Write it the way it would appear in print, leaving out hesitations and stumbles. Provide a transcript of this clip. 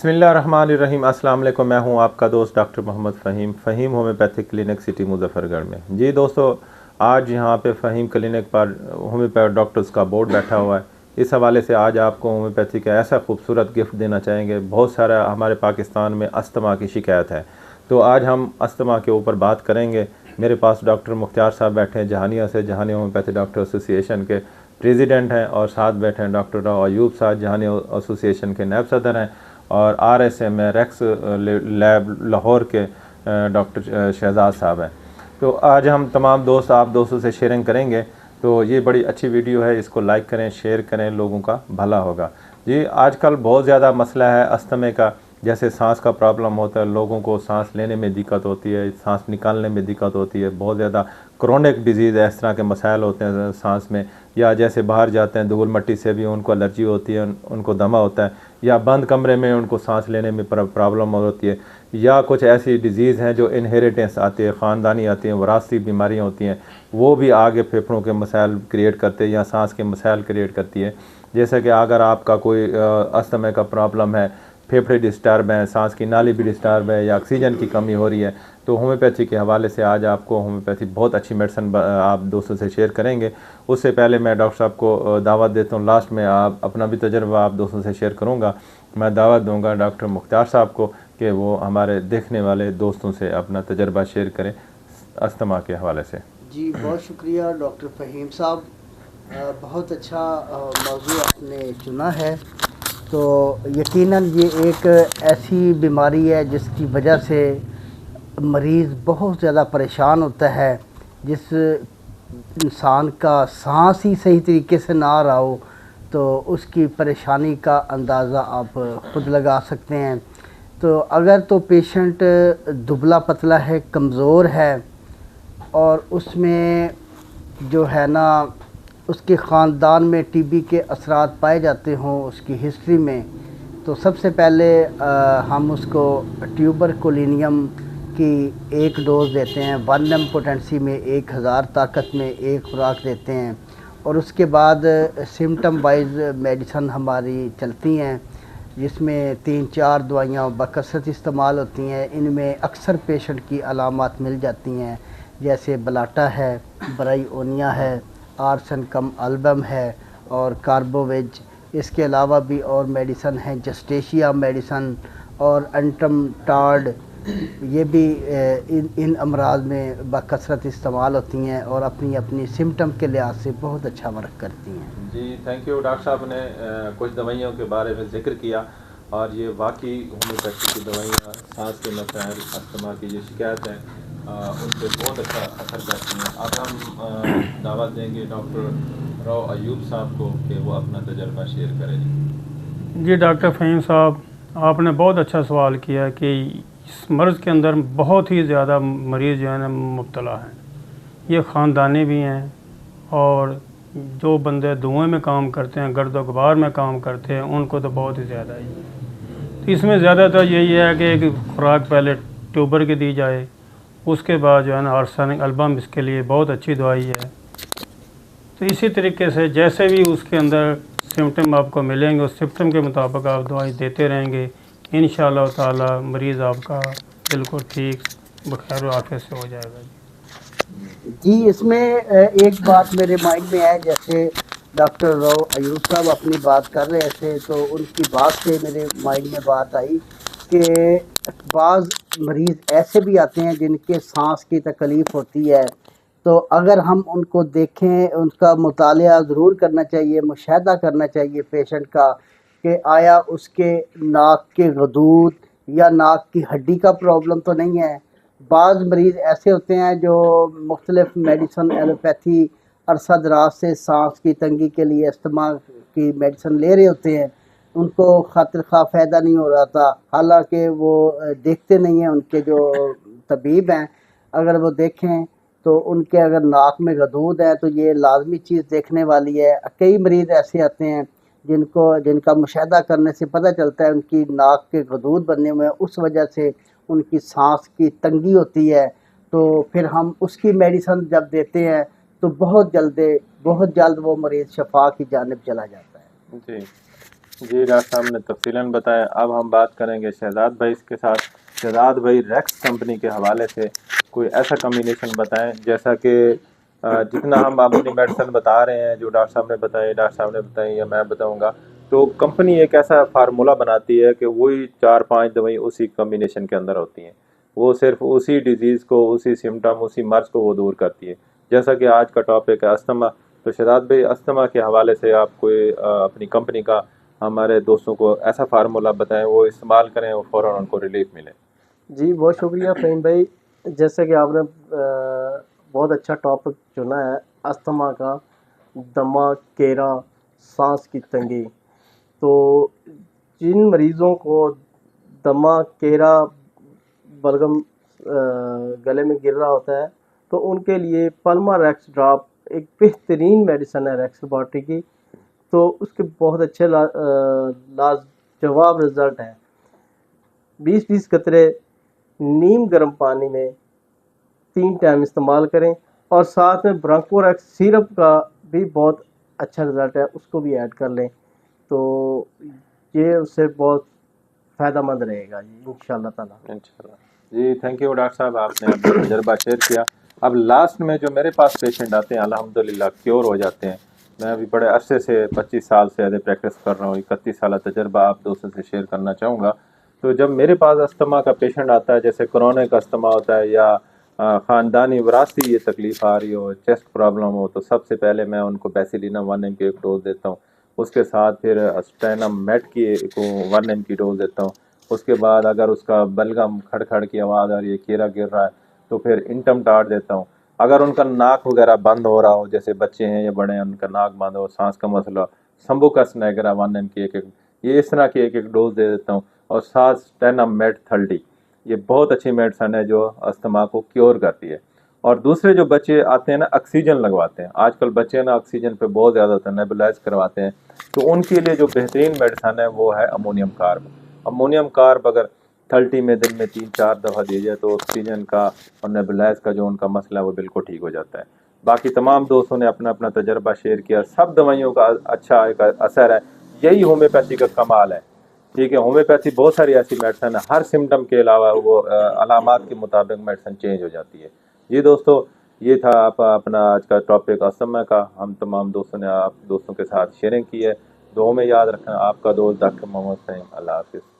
बिस्मिल्लाहिर्रहमानिर्रहीम। अस्सलाम वालेकुम। मैं हूं आपका दोस्त doctor Mohammad Faheem homeopathic clinic city Muzaffargarh में। जी दोस्तों, आज यहां पे फ़हीम क्लिनिक पर होम्योपैथ डॉक्टर्स का बोर्ड बैठा हुआ है। इस हवाले से आज आपको होम्योपैथी का ऐसा खूबसूरत गिफ्ट देना चाहेंगे। बहुत सारा हमारे पाकिस्तान में अस्थमा की शिकायत है, तो आज हम अस्थमा के ऊपर बात करेंगे। मेरे पास डॉक्टर मुख्तार साहब बैठे हैं जहानिया से, जहानिया होम्योपैथी डॉक्टर एसोसिएशन के प्रेसिडेंट हैं, और साथ बैठे हैं डॉक्टर राव अयूब साहब जहानिया एसोसिएशन के नायब सदर हैं, और RSM रेक्स लैब लाहौर के डॉक्टर शहजाद साहब हैं। तो आज हम तमाम दोस्त आप दोस्तों से शेयरिंग करेंगे। तो ये बड़ी अच्छी वीडियो है, इसको लाइक करें, शेयर करें, लोगों का भला होगा। जी आजकल बहुत ज़्यादा मसला है अस्थमे का। जैसे सांस का प्रॉब्लम होता है, लोगों को सांस लेने में दिक्कत होती है, सांस निकालने में दिक्कत होती है, बहुत ज़्यादा क्रोनिक डिजीज़ है, इस तरह के मसाइल होते हैं सांस में। या जैसे बाहर जाते हैं धूल मट्टी से भी उनको एलर्जी होती है, उनको दमा होता है, या बंद कमरे में उनको सांस लेने में प्रॉब्लम होती है, या कुछ ऐसी डिजीज़ हैं जो इनहेरिटेंस आती है, ख़ानदानी आती हैं, वरासती बीमारियाँ होती हैं, वो भी आगे फेफड़ों के मसाइल क्रिएट करते हैं या सांस के मसाइल क्रिएट करती है। जैसे कि अगर आपका कोई अस्थमे का प्रॉब्लम है, फेफड़े डिस्टर्ब हैं, सांस की नाली भी डिस्टर्ब है, या ऑक्सीजन की कमी हो रही है, तो होम्योपैथी के हवाले से आज आपको होम्योपैथी बहुत अच्छी मेडिसिन आप दोस्तों से शेयर करेंगे। उससे पहले मैं डॉक्टर साहब को दावत देता हूँ, लास्ट में आप अपना भी तजर्बा आप दोस्तों से शेयर करूँगा। मैं दावत दूँगा डॉक्टर मुख्तार साहब को कि वो हमारे देखने वाले दोस्तों से अपना तजर्बा शेयर करें अस्थमा के हवाले से। जी बहुत शुक्रिया डॉक्टर फ़हीम साहब, बहुत अच्छा मौजू आपने चुना है। तो यकीनन ये एक ऐसी बीमारी है जिसकी वजह से मरीज़ बहुत ज़्यादा परेशान होता है। जिस इंसान का सांस ही सही तरीके से ना आ रहा हो तो उसकी परेशानी का अंदाज़ा आप खुद लगा सकते हैं। तो अगर तो पेशेंट दुबला पतला है, कमज़ोर है, और उसमें जो है ना उसके ख़ानदान में टीबी के असरात पाए जाते हों उसकी हिस्ट्री में, तो सबसे पहले हम उसको ट्यूबरकुलिनियम की एक डोज़ देते हैं। 1 m पोटेंसी में 1000 ताकत में एक खुराक देते हैं, और उसके बाद सिम्टम वाइज मेडिसन हमारी चलती हैं, जिसमें 3-4 दवाइयाँ बकसरत इस्तेमाल होती हैं। इनमें अक्सर पेशेंट की अलामात मिल जाती हैं, जैसे बलाटा है, ब्रायोनिया है, आर्सन कम अल्बम है, और कार्बोवेज। इसके अलावा भी और मेडिसन हैं, जस्टेशिया मेडिसन और एंट्रम टार्ड, ये भी इन अमराज में बकसरत इस्तेमाल होती हैं और अपनी अपनी सिम्टम के लिहाज से बहुत अच्छा वर्क करती हैं। जी थैंक यू। डॉक्टर साहब ने कुछ दवाइयों के बारे में ज़िक्र किया, और ये वाकई होम्योपैथी की दवाइयाँ सांस के मसाइल, अस्थमा की जो शिकायत है उन पर बहुत अच्छा असर करती हैं। अब हम दावत देंगे डॉक्टर राव अयूब साहब को कि वो अपना तजर्बा शेयर करें। जी डॉक्टर फ़हीम साहब, आपने बहुत अच्छा सवाल किया कि इस मर्ज़ के अंदर बहुत ही ज़्यादा मरीज़ जो है ना मुब्तला हैं। ये ख़ानदानी भी हैं, और जो बंदे धुएँ में काम करते हैं, गर्द व गुबार में काम करते हैं, उनको तो बहुत ही ज़्यादा ही। तो इसमें ज़्यादातर यही है कि एक खुराक पहले ट्यूबर की दी जाए, उसके बाद जो है ना आर्सेनिक एल्बम इसके लिए बहुत अच्छी दवाई है। तो इसी तरीके से जैसे भी उसके अंदर सिम्टम आपको मिलेंगे, उस सिम्टम के मुताबिक आप दवाई देते रहेंगे, इंशाअल्लाह ताला मरीज़ आपका बिल्कुल ठीक बखैर आफियत से हो जाएगा। जी इसमें एक बात मेरे माइंड में है, जैसे डॉक्टर राव अयूब साहब अपनी बात कर रहे थे तो उनकी बात से मेरे माइंड में बात आई कि बाज़ मरीज़ ऐसे भी आते हैं जिनके सांस की तकलीफ़ होती है। तो अगर हम उनको देखें, उनका मुतालिया ज़रूर करना चाहिए, मुशाहिदा करना चाहिए पेशेंट का कि आया उसके नाक के गदूद या नाक की हड्डी का प्रॉब्लम तो नहीं है। बाज़ मरीज़ ऐसे होते हैं जो मुख्तलिफ़ मेडिसन एलोपैथी अरसा दराज से सांस की तंगी के लिए अस्थमा की मेडिसिन ले रहे होते हैं, उनको खातिर खा फ़ायदा नहीं हो रहा था, हालांकि वो देखते नहीं हैं। उनके जो तबीब हैं अगर वो देखें तो उनके अगर नाक में गदूद है तो ये लाजमी चीज़ देखने वाली है। कई मरीज़ ऐसे आते हैं जिनका मुशाहिदा करने से पता चलता है उनकी नाक के गदूद बनने में उस वजह से उनकी सांस की तंगी होती है। तो फिर हम उसकी मेडिसिन जब देते हैं तो बहुत जल्द वो मरीज़ शफा की जानिब चला जाता है। जी جی ڈاکٹر صاحب نے تفصیلاً بتایا. اب ہم بات کریں گے شہزاد بھائی اس کے ساتھ. شہزاد بھائی ریکس کمپنی کے حوالے سے کوئی ایسا کمبینیشن بتائیں جیسا کہ جتنا ہم اپنی میڈیسن بتا رہے ہیں جو ڈاکٹر صاحب نے بتائی, ڈاکٹر صاحب نے بتائی یا میں بتاؤں گا, تو کمپنی ایک ایسا فارمولہ بناتی ہے کہ وہی 4-5 دوائیں اسی کمبینیشن کے اندر ہوتی ہیں. وہ صرف اسی ڈیزیز کو, اسی سمٹم, اسی مرض کو وہ دور کرتی ہے. جیسا کہ آج کا ٹاپک ہے استما, تو شہزاد بھائی استما کے حوالے سے آپ کوئی اپنی کمپنی کا ہمارے دوستوں کو ایسا فارمولہ بتائیں وہ استعمال کریں اور فوراً ان کو ریلیف ملے. جی بہت شکریہ فہیم بھائی. جیسے کہ آپ نے بہت اچھا ٹاپک چنا ہے استما کا, دمہ, کیرا, سانس کی تنگی. تو جن مریضوں کو دمہ, کیرا, بلغم گلے میں گر رہا ہوتا ہے تو ان کے لیے پلما ریکس ڈراپ ایک بہترین میڈیسن ہے ریکس لیبارٹری کی. تو اس کے بہت اچھے لاجواب رزلٹ ہیں. 20 قطرے نیم گرم پانی میں 3 ٹائم استعمال کریں, اور ساتھ میں برانکو ریکس سیرپ کا بھی بہت اچھا رزلٹ ہے, اس کو بھی ایڈ کر لیں تو یہ اس سے بہت فائدہ مند رہے گا جی انشاءاللہ تعالیٰ. انشاءاللہ. جی تھینک یو ڈاکٹر صاحب, آپ نے اپنا تجربہ شیئر کیا. اب لاسٹ میں جو میرے پاس پیشنٹ آتے ہیں الحمدللہ کیور ہو جاتے ہیں. میں ابھی بڑے عرصے سے 25 سال سے زیادہ پریکٹس کر رہا ہوں, 31 سالہ تجربہ آپ دوستوں سے شیئر کرنا چاہوں گا. تو جب میرے پاس استما کا پیشنٹ آتا ہے, جیسے کرونک استما ہوتا ہے یا خاندانی وراثتی یہ تکلیف آ رہی ہو, چیسٹ پرابلم ہو, تو سب سے پہلے میں ان کو بیسیلینم 1 mg کی ایک ڈوز دیتا ہوں. اس کے ساتھ پھر اسٹینم میٹ کی 1 mg کی ڈوز دیتا ہوں. اس کے بعد اگر اس کا بلغم کھڑ کی آواز آ رہی ہے, کیرا گر رہا ہے, تو پھر انٹم ٹاٹ دیتا ہوں. اگر ان کا ناک وغیرہ بند ہو رہا ہو, جیسے بچے ہیں یا بڑے ہیں ان کا ناک بند ہو, سانس کا مسئلہ, سمبوکس نیگرا 1 mg کی یہ اس طرح کی ایک ڈوز دے دیتا ہوں. اور ساتھ اسٹینم میٹ 30, یہ بہت اچھی میڈیسن ہے جو استما کو کیور کرتی ہے. اور دوسرے جو بچے آتے ہیں نا آکسیجن لگواتے ہیں, آج کل بچے نا آکسیجن پہ بہت زیادہ ہوتا ہے, نیبولائز کرواتے ہیں, تو ان کے لیے جو بہترین میڈیسن ہے وہ ہے امونیم کارب. امونیم کارب اگر 30 میں دن میں 3-4 دفعہ دی جائے تو آکسیجن کا اور نیبولائز کا جو ان کا مسئلہ ہے وہ بالکل ٹھیک ہو جاتا ہے. باقی تمام دوستوں نے اپنا اپنا تجربہ شیئر کیا. سب دوائیوں کا اچھا ایک اثر ہے, یہی ہومیوپیتھی کا کمال ہے. ٹھیک ہے, ہومیوپیتھی بہت ساری ایسی میڈیسن ہے, ہر سمٹم کے علاوہ وہ علامات کے مطابق میڈیسن چینج ہو جاتی ہے. جی دوستو, یہ تھا اپنا آج کا ٹاپک استما کا. ہم تمام دوستوں نے آپ دوستوں کے ساتھ شیئرنگ کی ہے. دعاؤں میں یاد رکھنا. آپ کا دوست ڈاکٹر محمد فہیم. اللہ حافظ.